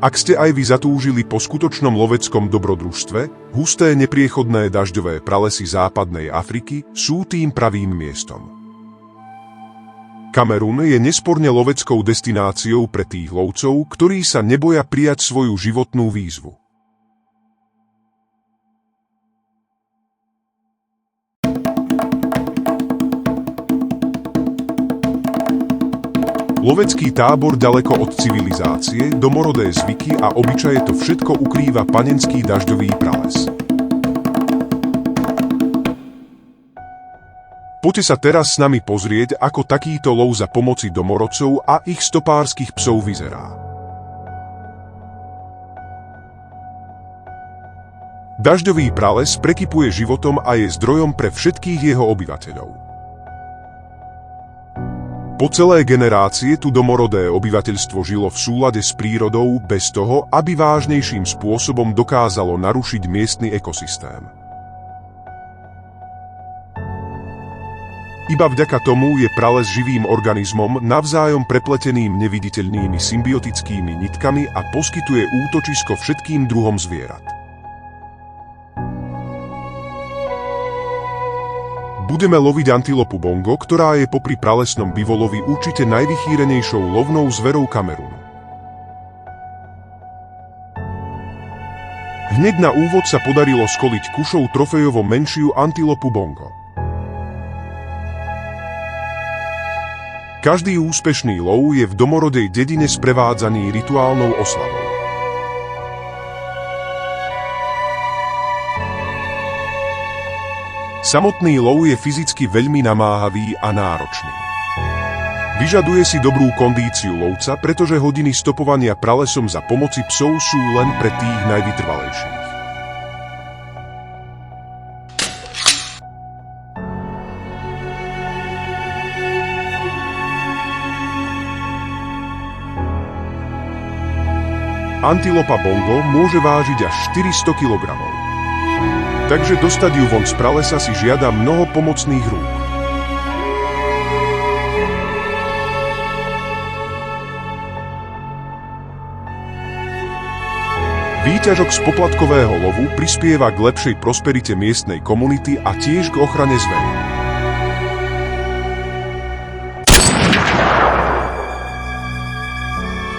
Ak ste aj vy zatúžili po skutočnom loveckom dobrodružstve, husté nepriechodné dažďové pralesy západnej Afriky sú tým pravým miestom. Kamerun je nesporne loveckou destináciou pre tých lovcov, ktorí sa neboja prijať svoju životnú výzvu. Lovecký tábor ďaleko od civilizácie, domorodé zvyky a obyčaje, to všetko ukrýva panenský dažďový prales. Poďte sa teraz s nami pozrieť, ako takýto lov za pomoci domorodcov a ich stopárskych psov vyzerá. Dažďový prales prekypuje životom a je zdrojom pre všetkých jeho obyvateľov. Po celé generácie tu domorodé obyvateľstvo žilo v súlade s prírodou bez toho, aby vážnejším spôsobom dokázalo narušiť miestny ekosystém. Iba vďaka tomu je prales živým organizmom navzájom prepleteným neviditeľnými symbiotickými nitkami a poskytuje útočisko všetkým druhom zvierat. Budeme loviť antilopu bongo, ktorá je popri pralesnom bivolovi určite najvychýrenejšou lovnou zverou Kamerunu. Hneď na úvod sa podarilo skoliť kušou trofejovo menšiu antilopu bongo. Každý úspešný lov je v domorodej dedine sprevádzaný rituálnou oslavou. Samotný lov je fyzicky veľmi namáhavý a náročný. Vyžaduje si dobrú kondíciu lovca, pretože hodiny stopovania pralesom za pomoci psov sú len pre tých najvytrvalejších. Antilopa bongo môže vážiť až 400 kg. Takže dostať ju von z pralesa si žiada mnoho pomocných rúk. Výťažok z poplatkového lovu prispieva k lepšej prosperite miestnej komunity a tiež k ochrane zvery.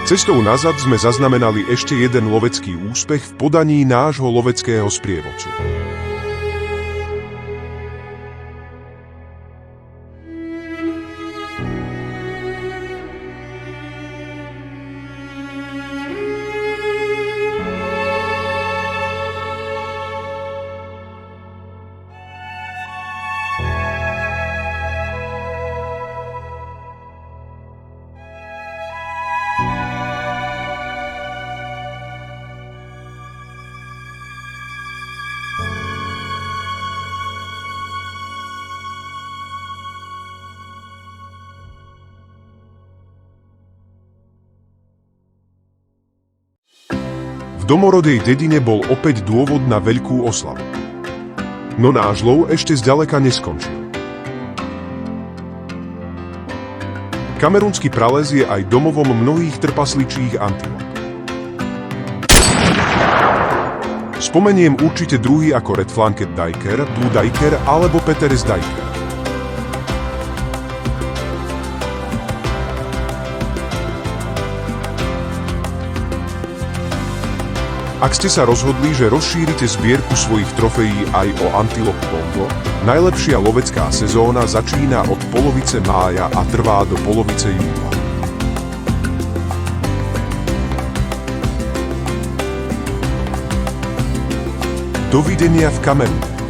Cestou nazad sme zaznamenali ešte jeden lovecký úspech v podaní nášho loveckého sprievodcu. V domorodej dedine bol opäť dôvod na veľkú oslavu. No náš lov ešte zďaleka neskončil. Kamerunský prales je aj domovom mnohých trpasličích antilop. Spomeniem určite druhy ako Red Flanked Duiker, Blue Duiker alebo Peteres Duiker. Ak ste sa rozhodli, že rozšírite zbierku svojich trofejí aj o antilopu bongo, najlepšia lovecká sezóna začína od polovice mája a trvá do polovice júla. Dovidenia v Kamerune.